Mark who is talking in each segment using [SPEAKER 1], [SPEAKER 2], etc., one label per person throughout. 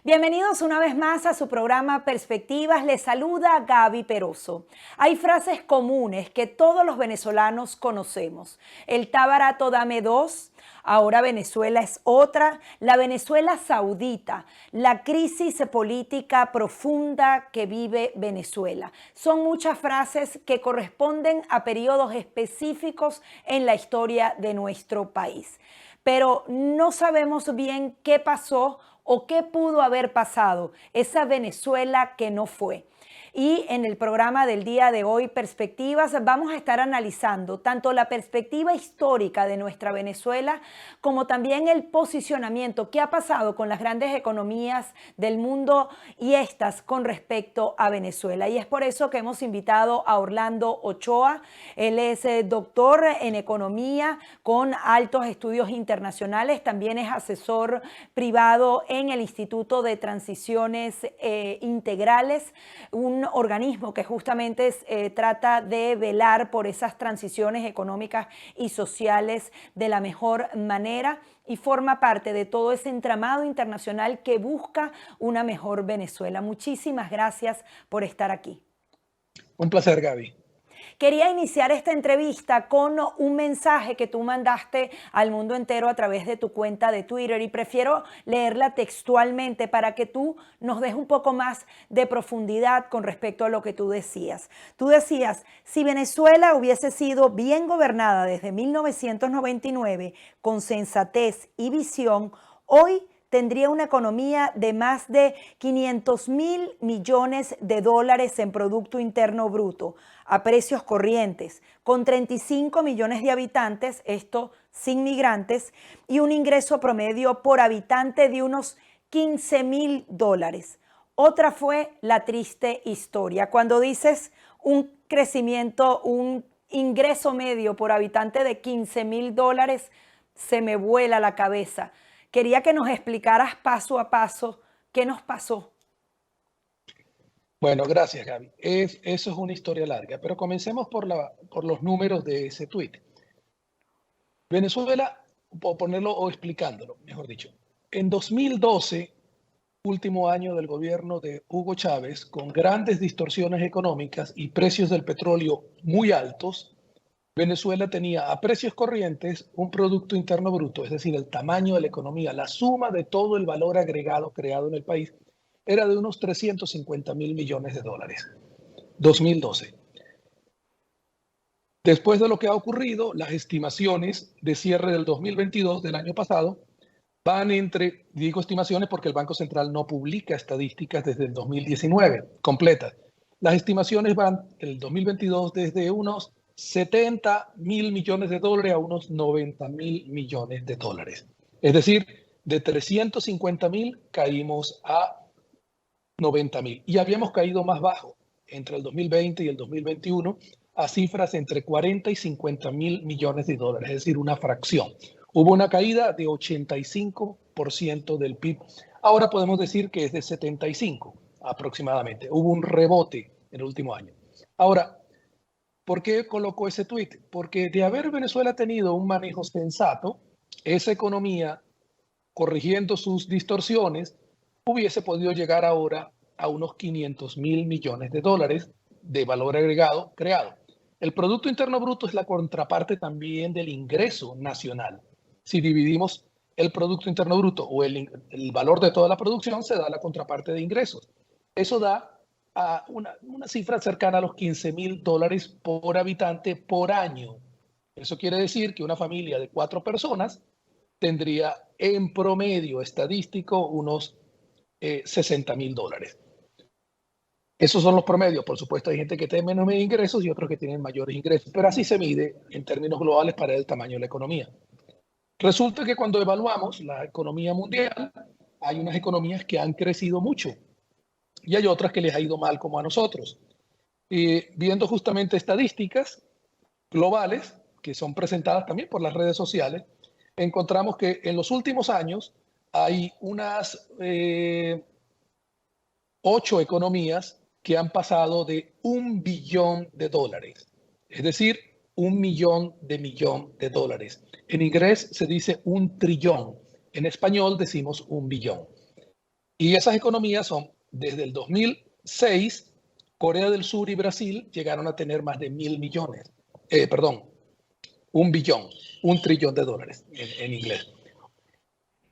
[SPEAKER 1] Bienvenidos una vez más a su programa Perspectivas. Les saluda Gaby Peroso. Hay frases comunes que todos los venezolanos conocemos. El está barato, dame dos. Ahora Venezuela es otra. La Venezuela saudita. La crisis política profunda que vive Venezuela. Son muchas frases que corresponden a periodos específicos en la historia de nuestro país. Pero no sabemos bien qué pasó o qué pudo haber pasado, esa Venezuela que no fue. Y en el programa del día de hoy, Perspectivas, vamos a estar analizando tanto la perspectiva histórica de nuestra Venezuela como también el posicionamiento que ha pasado con las grandes economías del mundo y estas con respecto a Venezuela. Y es por eso que hemos invitado a Orlando Ochoa. Él es doctor en economía con altos estudios internacionales, también es asesor privado en el Instituto de Transiciones Integrales, un organismo que justamente trata de velar por esas transiciones económicas y sociales de la mejor manera y forma parte de todo ese entramado internacional que busca una mejor Venezuela. Muchísimas gracias por estar aquí.
[SPEAKER 2] Un placer, Gaby.
[SPEAKER 1] Quería iniciar esta entrevista con un mensaje que tú mandaste al mundo entero a través de tu cuenta de Twitter y prefiero leerla textualmente para que tú nos des un poco más de profundidad con respecto a lo que tú decías. Tú decías, si Venezuela hubiese sido bien gobernada desde 1999 con sensatez y visión, hoy tendría una economía de más de 500.000 millones de dólares en Producto Interno Bruto a precios corrientes, con 35 millones de habitantes, esto sin migrantes, y un ingreso promedio por habitante de unos 15.000 dólares. Otra fue la triste historia. Cuando dices un crecimiento, un ingreso medio por habitante de 15.000 dólares, se me vuela la cabeza. Quería que nos explicaras paso a paso qué nos pasó.
[SPEAKER 2] Bueno, gracias, Gaby. Eso es una historia larga, pero comencemos por los números de ese tuit. Venezuela, por ponerlo o explicándolo, mejor dicho, en 2012, último año del gobierno de Hugo Chávez, con grandes distorsiones económicas y precios del petróleo muy altos, Venezuela tenía a precios corrientes un Producto Interno Bruto, es decir, el tamaño de la economía, la suma de todo el valor agregado creado en el país, era de unos 350.000 millones de dólares. 2012. Después de lo que ha ocurrido, las estimaciones de cierre del 2022, del año pasado, van entre, digo estimaciones porque el Banco Central no publica estadísticas desde el 2019 completas. Las estimaciones van el 2022 desde unos 70.000 millones de dólares a unos 90.000 millones de dólares. Es decir, de 350.000 caímos a 90.000 y habíamos caído más bajo entre el 2020 y el 2021 a cifras entre 40 y 50.000 millones de dólares, es decir, una fracción. Hubo una caída de 85% del PIB. Ahora podemos decir que es de 75 aproximadamente. Hubo un rebote en el último año. Ahora, ¿por qué colocó ese tuit? Porque de haber Venezuela tenido un manejo sensato, esa economía, corrigiendo sus distorsiones, hubiese podido llegar ahora a unos 500.000 millones de dólares de valor agregado creado. El Producto Interno Bruto es la contraparte también del ingreso nacional. Si dividimos el Producto Interno Bruto o el valor de toda la producción, se da la contraparte de ingresos. Eso da a una cifra cercana a los 15.000 dólares por habitante por año. Eso quiere decir que una familia de 4 personas tendría en promedio estadístico unos 60.000 dólares. Esos son los promedios. Por supuesto, hay gente que tiene menos ingresos y otros que tienen mayores ingresos, pero así se mide en términos globales para el tamaño de la economía. Resulta que cuando evaluamos la economía mundial, hay unas economías que han crecido mucho y hay otras que les ha ido mal como a nosotros. Viendo justamente estadísticas globales que son presentadas también por las redes sociales, encontramos que en los últimos años hay unas 8 economías que han pasado de $1 billón. Es decir, $1 millón de dólares. En inglés se dice 1 trillón. En español decimos 1 billón. Y esas economías son, desde el 2006, Corea del Sur y Brasil llegaron a tener más de 1.000 millones, perdón, 1 billón, 1 trillón de dólares en inglés.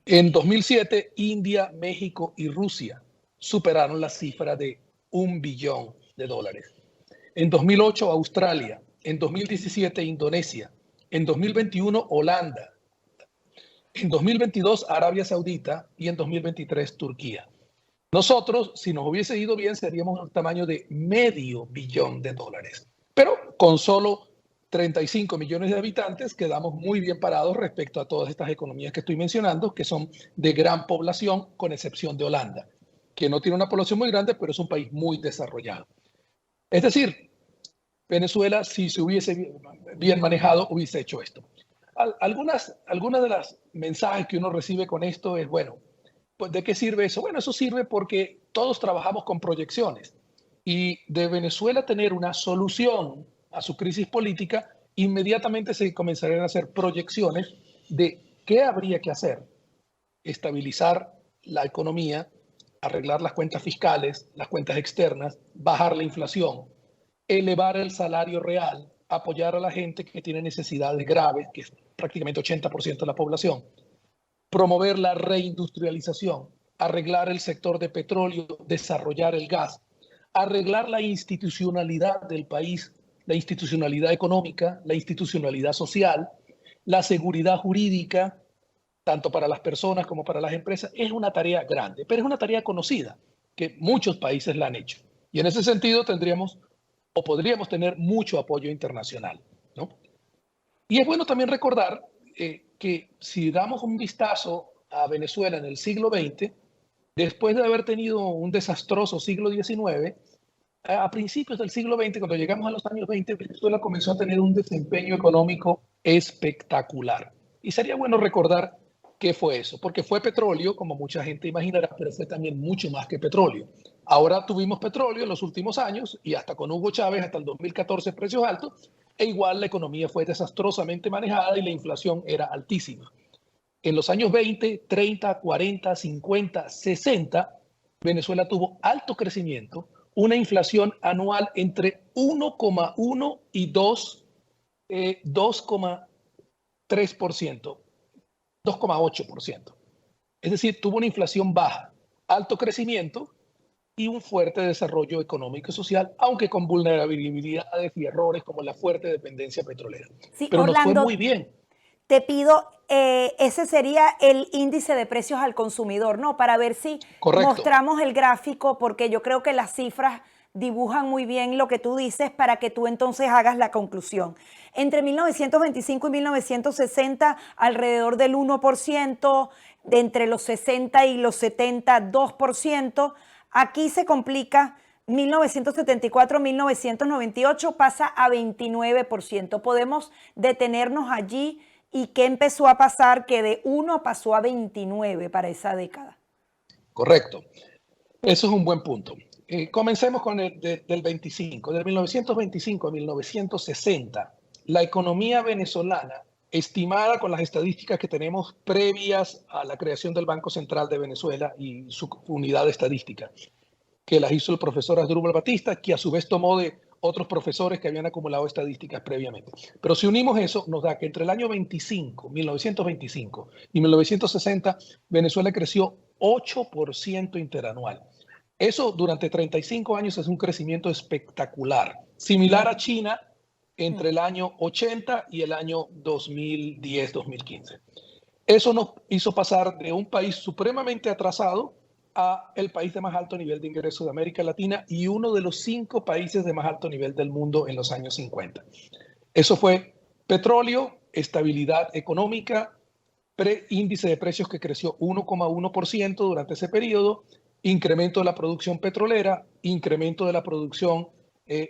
[SPEAKER 2] En 2007, India, México y Rusia superaron la cifra de 1 billón de dólares. En 2008, Australia. En 2017, Indonesia. En 2021, Holanda. En 2022, Arabia Saudita. Y en 2023, Turquía. Nosotros, si nos hubiese ido bien, seríamos un tamaño de $500 millones. Pero con solo 35 millones de habitantes, quedamos muy bien parados respecto a todas estas economías que estoy mencionando, que son de gran población, con excepción de Holanda, que no tiene una población muy grande, pero es un país muy desarrollado. Es decir, Venezuela, si se hubiese bien manejado, hubiese hecho esto. Algunas de las mensajes que uno recibe con esto es, bueno, pues ¿de qué sirve eso? Bueno, eso sirve porque todos trabajamos con proyecciones y de Venezuela tener una solución a su crisis política, inmediatamente se comenzarían a hacer proyecciones de qué habría que hacer: estabilizar la economía, arreglar las cuentas fiscales, las cuentas externas, bajar la inflación, elevar el salario real, apoyar a la gente que tiene necesidades graves, que es prácticamente 80% de la población, promover la reindustrialización, arreglar el sector de petróleo, desarrollar el gas, arreglar la institucionalidad del país, la institucionalidad económica, la institucionalidad social, la seguridad jurídica, tanto para las personas como para las empresas. Es una tarea grande, pero es una tarea conocida, que muchos países la han hecho. Y en ese sentido tendríamos o podríamos tener mucho apoyo internacional, ¿no? Y es bueno también recordar que si damos un vistazo a Venezuela en el siglo XX, después de haber tenido un desastroso siglo XIX, a principios del siglo XX, cuando llegamos a los años 20, Venezuela comenzó a tener un desempeño económico espectacular. Y sería bueno recordar qué fue eso, porque fue petróleo, como mucha gente imaginará, pero fue también mucho más que petróleo. Ahora tuvimos petróleo en los últimos años y hasta con Hugo Chávez, hasta el 2014, precios altos, e igual la economía fue desastrosamente manejada y la inflación era altísima. En los años 20, 30, 40, 50, 60, Venezuela tuvo alto crecimiento, una inflación anual entre 1,1 y 2,3%, 2,8%. Es decir, tuvo una inflación baja, alto crecimiento y un fuerte desarrollo económico y social, aunque con vulnerabilidades y errores como la fuerte dependencia petrolera.
[SPEAKER 1] Sí,
[SPEAKER 2] Pero nos fue
[SPEAKER 1] Orlando,
[SPEAKER 2] muy bien.
[SPEAKER 1] te pido, ese sería el índice de precios al consumidor, ¿no? Para ver si
[SPEAKER 2] Correcto.
[SPEAKER 1] mostramos el gráfico, porque yo creo que las cifras dibujan muy bien lo que tú dices para que tú entonces hagas la conclusión. Entre 1925 y 1960, alrededor del 1%, de entre los 60 y los 70, 2%. Aquí se complica. 1974-1998 pasa a 29%. Podemos detenernos allí. ¿Y qué empezó a pasar? Que de 1 pasó a 29 para esa década.
[SPEAKER 2] Correcto. Eso es un buen punto. Comencemos con del 25. De 1925 a 1960, la economía venezolana, estimada con las estadísticas que tenemos previas a la creación del Banco Central de Venezuela y su unidad de estadística, que las hizo el profesor Asdrúbal Batista, que a su vez tomó de otros profesores que habían acumulado estadísticas previamente. Pero si unimos eso, nos da que entre el año 1925 y 1960, Venezuela creció 8% interanual. Eso durante 35 años es un crecimiento espectacular, similar a China entre el año 80 y el año 2010-2015. Eso nos hizo pasar de un país supremamente atrasado a el país de más alto nivel de ingreso de América Latina y uno de los 5 países de más alto nivel del mundo en los años 50. Eso fue petróleo, estabilidad económica, índice de precios que creció 1,1% durante ese periodo, incremento de la producción petrolera, incremento de la producción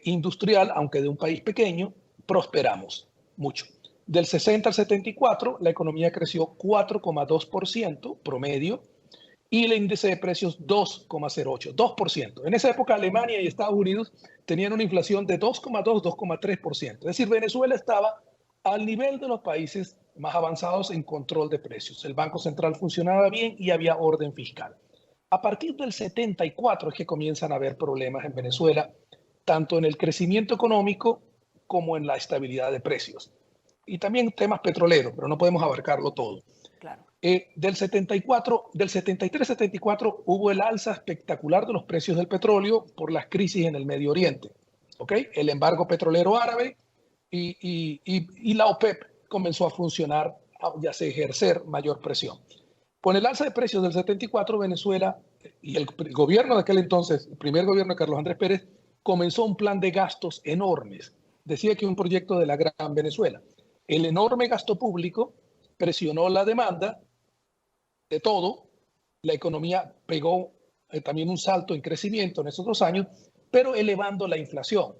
[SPEAKER 2] industrial, aunque de un país pequeño, prosperamos mucho. Del 60 al 74, la economía creció 4,2% promedio y el índice de precios 2,08, 2%. En esa época Alemania y Estados Unidos tenían una inflación de 2,2, 2,3%. Es decir, Venezuela estaba al nivel de los países más avanzados en control de precios. El Banco Central funcionaba bien y había orden fiscal. A partir del 74 es que comienzan a haber problemas en Venezuela, tanto en el crecimiento económico como en la estabilidad de precios. Y también temas petroleros, pero no podemos abarcarlo todo.
[SPEAKER 1] Claro.
[SPEAKER 2] Del 73-74 hubo el alza espectacular de los precios del petróleo por las crisis en el Medio Oriente. ¿Okay? El embargo petrolero árabe y la OPEP comenzó a funcionar, ya a ejercer mayor presión. Con el alza de precios del 74, Venezuela y el gobierno de aquel entonces, el primer gobierno de Carlos Andrés Pérez, comenzó un plan de gastos enormes. Decía que un proyecto de la Gran Venezuela. El enorme gasto público presionó la demanda de todo. La economía pegó también un salto en crecimiento en esos 2 años, pero elevando la inflación.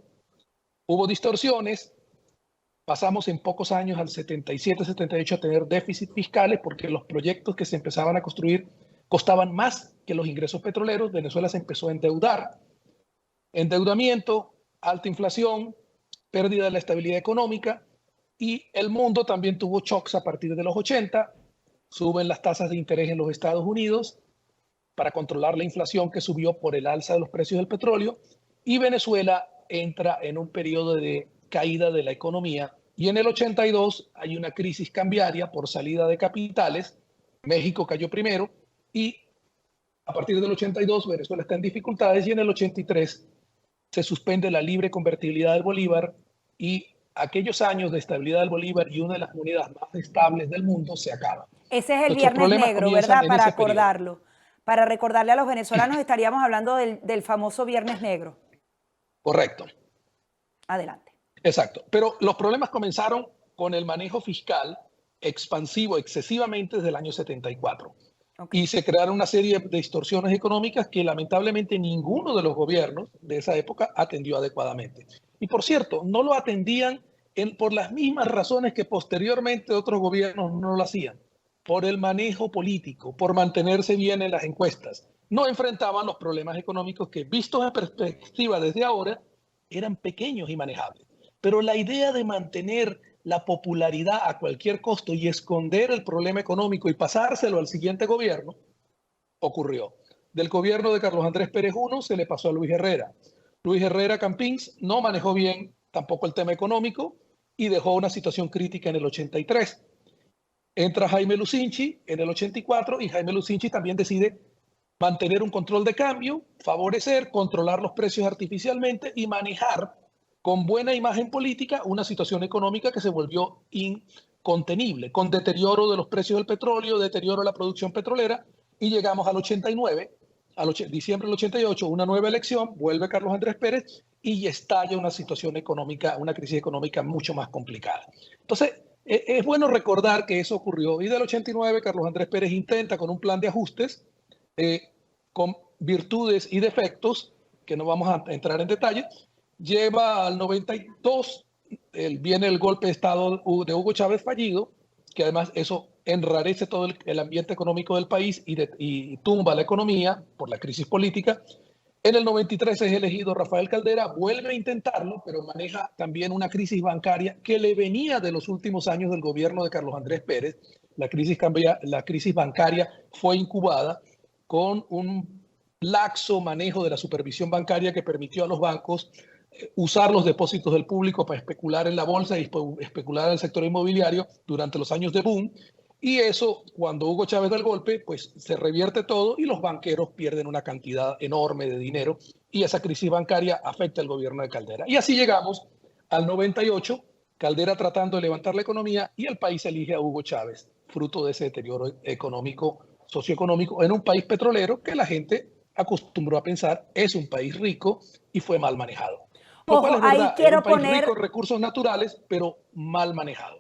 [SPEAKER 2] Hubo distorsiones. Pasamos en pocos años al 77-78 a tener déficit fiscales porque los proyectos que se empezaban a construir costaban más que los ingresos petroleros. Venezuela se empezó a endeudar. Endeudamiento, alta inflación, pérdida de la estabilidad económica, y el mundo también tuvo shocks a partir de los 80. Suben las tasas de interés en los Estados Unidos para controlar la inflación que subió por el alza de los precios del petróleo, y Venezuela entra en un periodo de caída de la economía, y en el 82 hay una crisis cambiaria por salida de capitales. México cayó primero y a partir del 82 Venezuela está en dificultades, y en el 83 se suspende la libre convertibilidad del bolívar, y aquellos años de estabilidad del bolívar y una de las monedas más estables del mundo se acaban.
[SPEAKER 1] Ese es el
[SPEAKER 2] Nuestros
[SPEAKER 1] Viernes
[SPEAKER 2] problemas
[SPEAKER 1] Negro,
[SPEAKER 2] comienzan
[SPEAKER 1] ¿verdad?
[SPEAKER 2] en
[SPEAKER 1] Para
[SPEAKER 2] ese periodo.
[SPEAKER 1] acordarlo. Para recordarle a los venezolanos estaríamos hablando del famoso Viernes Negro.
[SPEAKER 2] Correcto.
[SPEAKER 1] Adelante.
[SPEAKER 2] Exacto. Pero los problemas comenzaron con el manejo fiscal expansivo excesivamente desde el año 74. Okay. Y se crearon una serie de distorsiones económicas que lamentablemente ninguno de los gobiernos de esa época atendió adecuadamente. Y por cierto, no lo atendían por las mismas razones que posteriormente otros gobiernos no lo hacían. Por el manejo político, por mantenerse bien en las encuestas. No enfrentaban los problemas económicos que, vistos en perspectiva desde ahora, eran pequeños y manejables. Pero la idea de mantener la popularidad a cualquier costo y esconder el problema económico y pasárselo al siguiente gobierno, ocurrió. Del gobierno de Carlos Andrés Pérez I se le pasó a Luis Herrera. Luis Herrera Campins no manejó bien tampoco el tema económico y dejó una situación crítica en el 83. Entra Jaime Lucinchi en el 84 y Jaime Lucinchi también decide mantener un control de cambio, favorecer, controlar los precios artificialmente y manejar con buena imagen política una situación económica que se volvió incontenible, con deterioro de los precios del petróleo, deterioro de la producción petrolera, y llegamos al 89, diciembre del 88, una nueva elección, vuelve Carlos Andrés Pérez y estalla una situación económica, una crisis económica mucho más complicada. Entonces, es bueno recordar que eso ocurrió, y del 89 Carlos Andrés Pérez intenta con un plan de ajustes con virtudes y defectos, que no vamos a entrar en detalle. Lleva al 92, viene el golpe de Estado de Hugo Chávez fallido, que además eso enrarece todo el ambiente económico del país y tumba la economía por la crisis política. En el 93 es elegido Rafael Caldera, vuelve a intentarlo, pero maneja también una crisis bancaria que le venía de los últimos años del gobierno de Carlos Andrés Pérez. La crisis bancaria fue incubada con un laxo manejo de la supervisión bancaria que permitió a los bancos usar los depósitos del público para especular en la bolsa y especular en el sector inmobiliario durante los años de boom. Y eso, cuando Hugo Chávez da el golpe, pues se revierte todo y los banqueros pierden una cantidad enorme de dinero, y esa crisis bancaria afecta al gobierno de Caldera. Y así llegamos al 98, Caldera tratando de levantar la economía, y el país elige a Hugo Chávez, fruto de ese deterioro económico, socioeconómico, en un país petrolero que la gente acostumbró a pensar es un país rico y fue mal manejado. Lo cual es verdad,
[SPEAKER 1] ahí quiero
[SPEAKER 2] es un país rico en recursos naturales, pero mal manejado.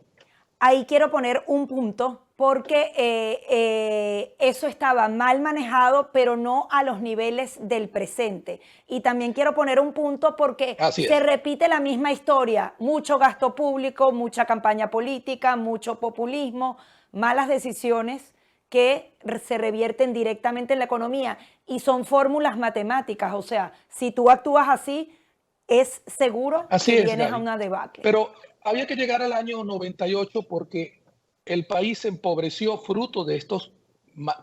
[SPEAKER 1] Ahí quiero poner un punto, porque eso estaba mal manejado, pero no a los niveles del presente. Y también quiero poner un punto porque se repite la misma historia. Mucho gasto público, mucha campaña política, mucho populismo, malas decisiones que se revierten directamente en la economía. Y son fórmulas matemáticas. O sea, si tú actúas así, es seguro que vienes a una debacle.
[SPEAKER 2] Pero había que llegar al año 98 porque el país se empobreció fruto de estos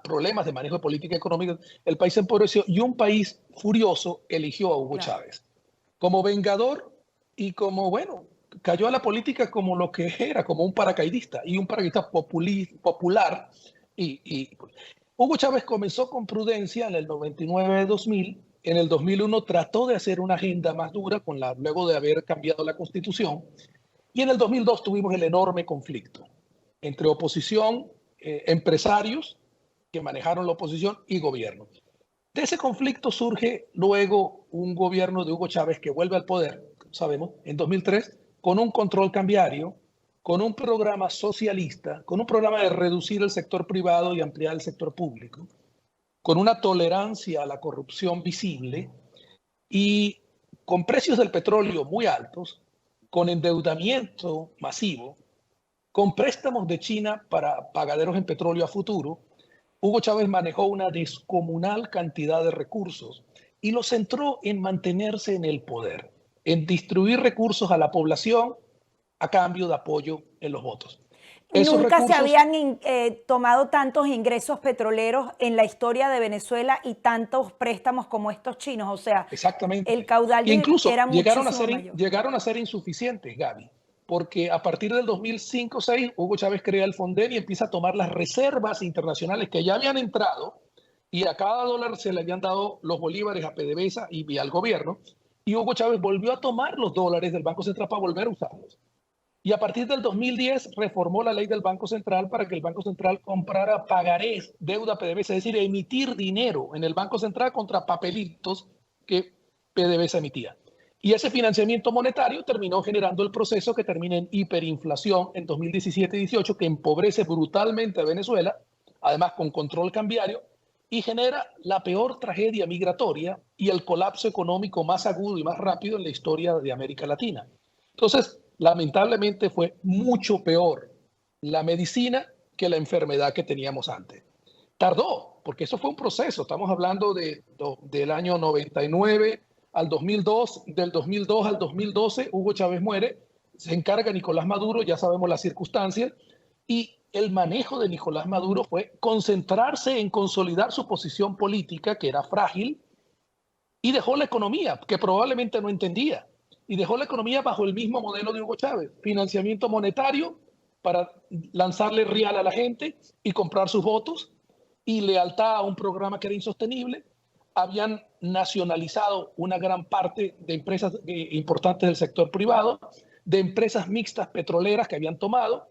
[SPEAKER 2] problemas de manejo de política económica, el país se empobreció y un país furioso eligió a Hugo Chávez como vengador y como, bueno, cayó a la política como lo que era, como un paracaidista y un paracaidista popular. Hugo Chávez comenzó con prudencia en el 99-2000. En el 2001 trató de hacer una agenda más dura luego de haber cambiado la constitución. Y en el 2002 tuvimos el enorme conflicto entre oposición, empresarios que manejaron la oposición y gobierno. De ese conflicto surge luego un gobierno de Hugo Chávez que vuelve al poder, sabemos, en 2003, con un control cambiario, con un programa socialista, con un programa de reducir el sector privado y ampliar el sector público, con una tolerancia a la corrupción visible y con precios del petróleo muy altos, con endeudamiento masivo, con préstamos de China para pagaderos en petróleo a futuro. Hugo Chávez manejó una descomunal cantidad de recursos y lo centró en mantenerse en el poder, en distribuir recursos a la población a cambio de apoyo en los votos.
[SPEAKER 1] Nunca se habían tomado tantos ingresos petroleros en la historia de Venezuela y tantos préstamos como estos chinos. O sea,
[SPEAKER 2] exactamente.
[SPEAKER 1] El caudal
[SPEAKER 2] incluso
[SPEAKER 1] era
[SPEAKER 2] llegaron
[SPEAKER 1] muchísimo
[SPEAKER 2] a ser insuficientes, Gaby, porque a partir del 2005-6 Hugo Chávez crea el Fonden y empieza a tomar las reservas internacionales que ya habían entrado y a cada dólar se le habían dado los bolívares a PDVSA y al gobierno. Y Hugo Chávez volvió a tomar los dólares del Banco Central para volver a usarlos. Y a partir del 2010 reformó la ley del Banco Central para que el Banco Central comprara pagarés, deuda PDVSA, es decir, emitir dinero en el Banco Central contra papelitos que PDVSA emitía. Y ese financiamiento monetario terminó generando el proceso que termina en hiperinflación en 2017-18, que empobrece brutalmente a Venezuela, además con control cambiario, y genera la peor tragedia migratoria y el colapso económico más agudo y más rápido en la historia de América Latina. Entonces, lamentablemente fue mucho peor la medicina que la enfermedad que teníamos antes. Tardó, porque eso fue un proceso. Estamos hablando del año 99 al 2002, del 2002 al 2012, Hugo Chávez muere, se encarga Nicolás Maduro, ya sabemos las circunstancias, y el manejo de Nicolás Maduro fue concentrarse en consolidar su posición política, que era frágil, y dejó la economía, que probablemente no entendía. Y dejó la economía bajo el mismo modelo de Hugo Chávez, financiamiento monetario para lanzarle real a la gente y comprar sus votos, y lealtad a un programa que era insostenible. Habían nacionalizado una gran parte de empresas importantes del sector privado, de empresas mixtas petroleras que habían tomado,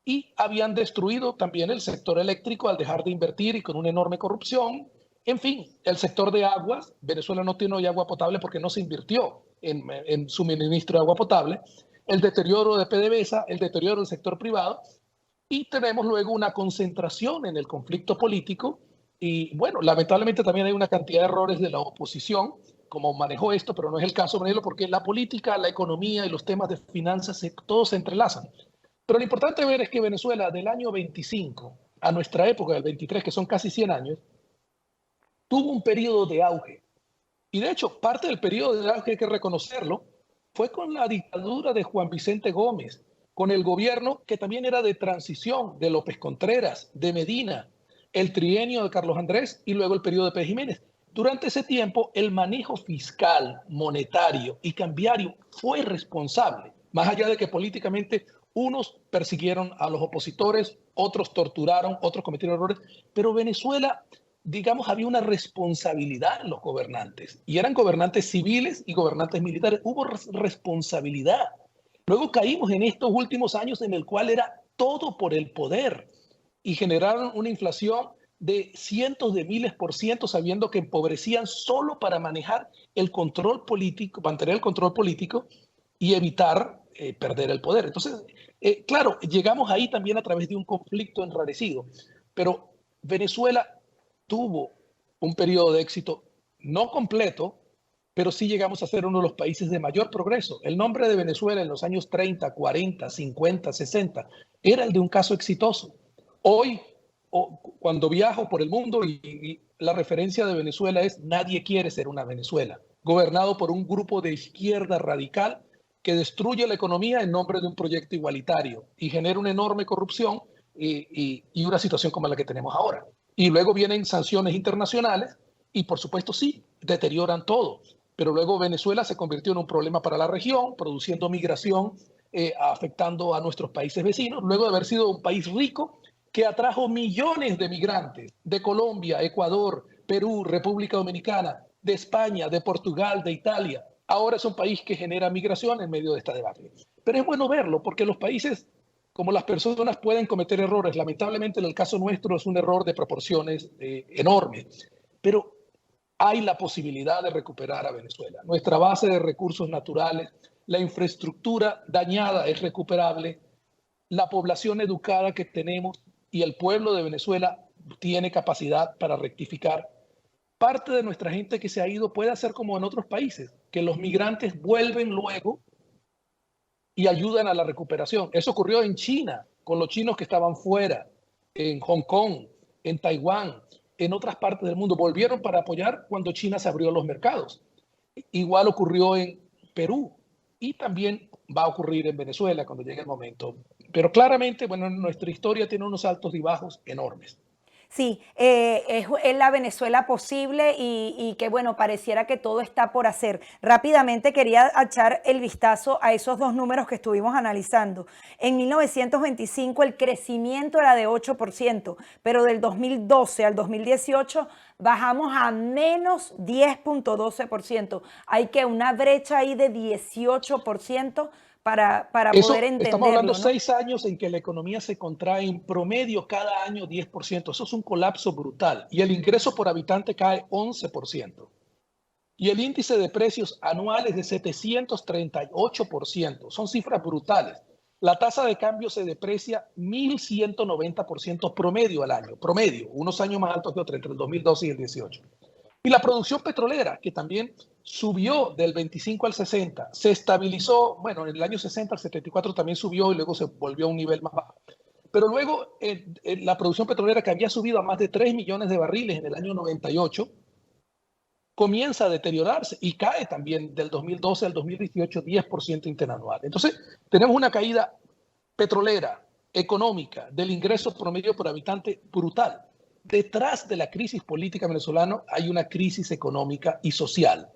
[SPEAKER 2] y habían destruido también el sector eléctrico al dejar de invertir y con una enorme corrupción. En fin, el sector de aguas, Venezuela no tiene hoy agua potable porque no se invirtió en suministro de agua potable, el deterioro de PDVSA, el deterioro del sector privado, y tenemos luego una concentración en el conflicto político. Y bueno, lamentablemente también hay una cantidad de errores de la oposición, como manejó esto, pero no es el caso de manejarlo porque la política, la economía y los temas de finanzas todos se entrelazan. Pero lo importante ver es que Venezuela del año 25 a nuestra época del 23, que son casi 100 años, tuvo un periodo de auge. Y de hecho, parte del periodo de auge, hay que reconocerlo, fue con la dictadura de Juan Vicente Gómez, con el gobierno que también era de transición, de López Contreras, de Medina, el trienio de Carlos Andrés y luego el periodo de Pérez Jiménez. Durante ese tiempo, el manejo fiscal, monetario y cambiario fue responsable, más allá de que políticamente unos persiguieron a los opositores, otros torturaron, otros cometieron errores, pero Venezuela, digamos, había una responsabilidad en los gobernantes, y eran gobernantes civiles y gobernantes militares. Hubo responsabilidad. Luego caímos en estos últimos años en el cual era todo por el poder y generaron una inflación de cientos de miles por ciento, sabiendo que empobrecían solo para manejar el control político, mantener el control político y evitar perder el poder. Entonces, claro, llegamos ahí también a través de un conflicto enrarecido, pero Venezuela tuvo un periodo de éxito no completo, pero sí llegamos a ser uno de los países de mayor progreso. El nombre de Venezuela en los años 30, 40, 50, 60 era el de un caso exitoso. Hoy, cuando viajo por el mundo y la referencia de Venezuela es nadie quiere ser una Venezuela, gobernado por un grupo de izquierda radical que destruye la economía en nombre de un proyecto igualitario y genera una enorme corrupción y una situación como la que tenemos ahora. Y luego vienen sanciones internacionales y por supuesto sí, deterioran todo. Pero luego Venezuela se convirtió en un problema para la región, produciendo migración, afectando a nuestros países vecinos, luego de haber sido un país rico que atrajo millones de migrantes de Colombia, Ecuador, Perú, República Dominicana, de España, de Portugal, de Italia. Ahora es un país que genera migración en medio de esta debacle. Pero es bueno verlo porque los países, como las personas, pueden cometer errores. Lamentablemente en el caso nuestro es un error de proporciones enormes. Pero hay la posibilidad de recuperar a Venezuela. Nuestra base de recursos naturales, la infraestructura dañada es recuperable, la población educada que tenemos y el pueblo de Venezuela tiene capacidad para rectificar. Parte de nuestra gente que se ha ido puede hacer como en otros países, que los migrantes vuelven luego y ayudan a la recuperación. Eso ocurrió en China, con los chinos que estaban fuera, en Hong Kong, en Taiwán, en otras partes del mundo. Volvieron para apoyar cuando China se abrió los mercados. Igual ocurrió en Perú y también va a ocurrir en Venezuela cuando llegue el momento. Pero claramente, bueno, nuestra historia tiene unos altos y bajos enormes.
[SPEAKER 1] Sí, es la Venezuela posible y que, bueno, pareciera que todo está por hacer. Rápidamente quería echar el vistazo a esos dos números que estuvimos analizando. En 1925 el crecimiento era de 8%, pero del 2012 al 2018 bajamos a menos 10.12%. Hay que una brecha ahí de 18% para poder
[SPEAKER 2] Estamos hablando
[SPEAKER 1] entenderlo,
[SPEAKER 2] de
[SPEAKER 1] ¿no?
[SPEAKER 2] 6 años en que la economía se contrae en promedio cada año 10%. Eso es un colapso brutal. Y el ingreso por habitante cae 11%. Y el índice de precios anuales de 738%. Son cifras brutales. La tasa de cambio se deprecia 1.190% promedio al año. Promedio, unos años más altos que otros, entre el 2012 y el 18. Y la producción petrolera, que también subió del 25 al 60, se estabilizó, bueno, en el año 60 al 74 también subió y luego se volvió a un nivel más bajo. Pero luego la producción petrolera, que había subido a más de 3 millones de barriles en el año 98, comienza a deteriorarse y cae también del 2012 al 2018 10% interanual. Entonces, tenemos una caída petrolera, económica, del ingreso promedio por habitante brutal. Detrás de la crisis política venezolana hay una crisis económica y social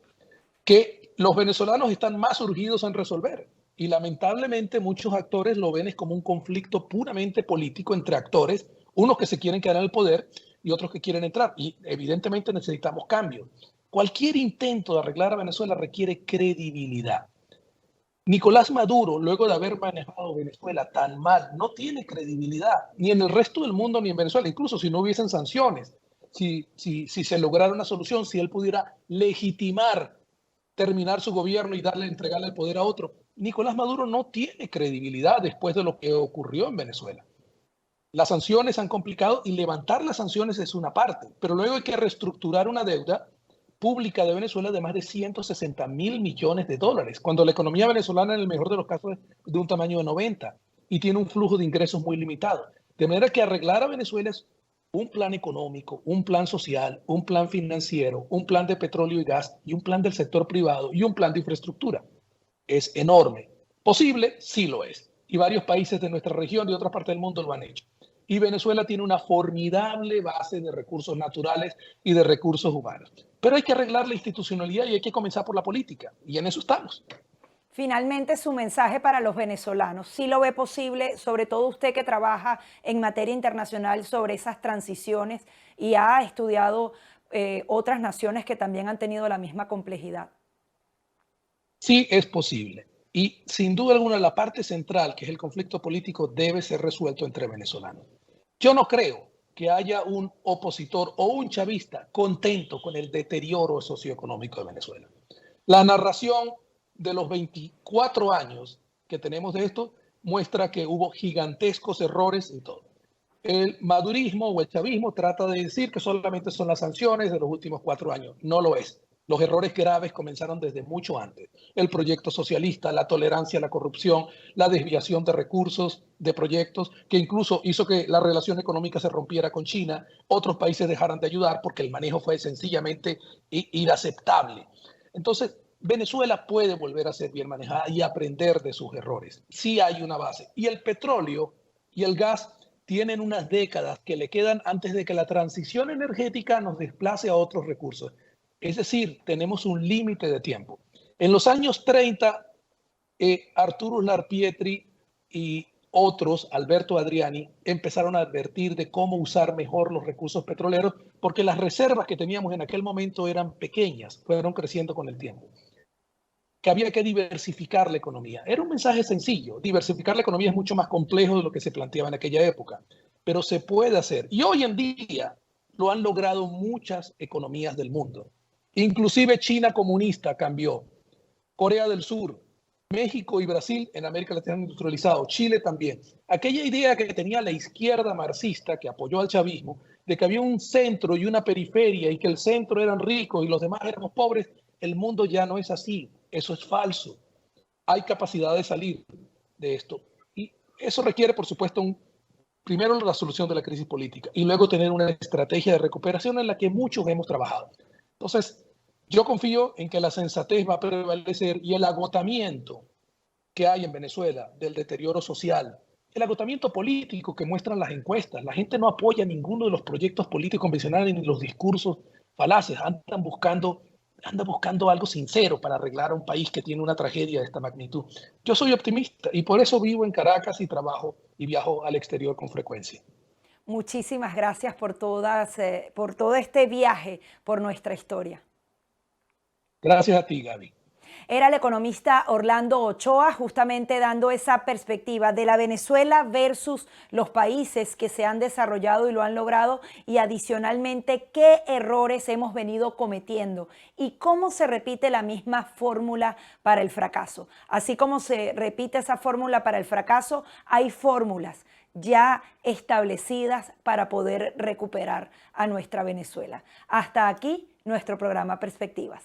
[SPEAKER 2] que los venezolanos están más urgidos en resolver. Y lamentablemente muchos actores lo ven como un conflicto puramente político entre actores, unos que se quieren quedar en el poder y otros que quieren entrar. Y evidentemente necesitamos cambio. Cualquier intento de arreglar a Venezuela requiere credibilidad. Nicolás Maduro, luego de haber manejado Venezuela tan mal, no tiene credibilidad, ni en el resto del mundo ni en Venezuela, incluso si no hubiesen sanciones, si se lograra una solución, si él pudiera legitimar, terminar su gobierno y entregarle el poder a otro. Nicolás Maduro no tiene credibilidad después de lo que ocurrió en Venezuela. Las sanciones han complicado y levantar las sanciones es una parte, pero luego hay que reestructurar una deuda pública de Venezuela de más de 160.000 millones de dólares, cuando la economía venezolana en el mejor de los casos es de un tamaño de 90 y tiene un flujo de ingresos muy limitado. De manera que arreglar a Venezuela es un plan económico, un plan social, un plan financiero, un plan de petróleo y gas y un plan del sector privado y un plan de infraestructura. Es enorme. ¿Posible? Sí lo es. Y varios países de nuestra región y de otras partes del mundo lo han hecho. Y Venezuela tiene una formidable base de recursos naturales y de recursos humanos. Pero hay que arreglar la institucionalidad y hay que comenzar por la política. Y en eso estamos.
[SPEAKER 1] Finalmente, su mensaje para los venezolanos, ¿sí lo ve posible, sobre todo usted que trabaja en materia internacional sobre esas transiciones y ha estudiado otras naciones que también han tenido la misma complejidad?
[SPEAKER 2] Sí es posible. Y sin duda alguna la parte central, que es el conflicto político, debe ser resuelto entre venezolanos. Yo no creo que haya un opositor o un chavista contento con el deterioro socioeconómico de Venezuela. La narración de los 24 años que tenemos de esto muestra que hubo gigantescos errores y todo. El madurismo o el chavismo trata de decir que solamente son las sanciones de los últimos 4 años. No lo es. Los errores graves comenzaron desde mucho antes. El proyecto socialista, la tolerancia a la corrupción, la desviación de recursos, de proyectos, que incluso hizo que la relación económica se rompiera con China, otros países dejaran de ayudar porque el manejo fue sencillamente inaceptable. Entonces, Venezuela puede volver a ser bien manejada y aprender de sus errores. Sí hay una base. Y el petróleo y el gas tienen unas décadas que le quedan antes de que la transición energética nos desplace a otros recursos. Es decir, tenemos un límite de tiempo. En los años 30, Arturo Larpietri y otros, Alberto Adriani, empezaron a advertir de cómo usar mejor los recursos petroleros, porque las reservas que teníamos en aquel momento eran pequeñas, fueron creciendo con el tiempo. Que había que diversificar la economía. Era un mensaje sencillo. Diversificar la economía es mucho más complejo de lo que se planteaba en aquella época, pero se puede hacer. Y hoy en día lo han logrado muchas economías del mundo. Inclusive China comunista cambió. Corea del Sur, México y Brasil en América Latina han industrializado, Chile también. Aquella idea que tenía la izquierda marxista que apoyó al chavismo, de que había un centro y una periferia y que el centro eran ricos y los demás éramos pobres, el mundo ya no es así. Eso es falso. Hay capacidad de salir de esto. Y eso requiere, por supuesto, primero la solución de la crisis política y luego tener una estrategia de recuperación en la que muchos hemos trabajado. Entonces, yo confío en que la sensatez va a prevalecer y el agotamiento que hay en Venezuela del deterioro social, el agotamiento político que muestran las encuestas. La gente no apoya ninguno de los proyectos políticos convencionales ni los discursos falaces. Andan buscando algo sincero para arreglar a un país que tiene una tragedia de esta magnitud. Yo soy optimista y por eso vivo en Caracas y trabajo y viajo al exterior con frecuencia.
[SPEAKER 1] Muchísimas gracias por todo este viaje por nuestra historia.
[SPEAKER 2] Gracias a ti, Gaby.
[SPEAKER 1] Era el economista Orlando Ochoa, justamente dando esa perspectiva de la Venezuela versus los países que se han desarrollado y lo han logrado, y adicionalmente qué errores hemos venido cometiendo y cómo se repite la misma fórmula para el fracaso. Así como se repite esa fórmula para el fracaso, hay fórmulas ya establecidas para poder recuperar a nuestra Venezuela. Hasta aquí nuestro programa Perspectivas.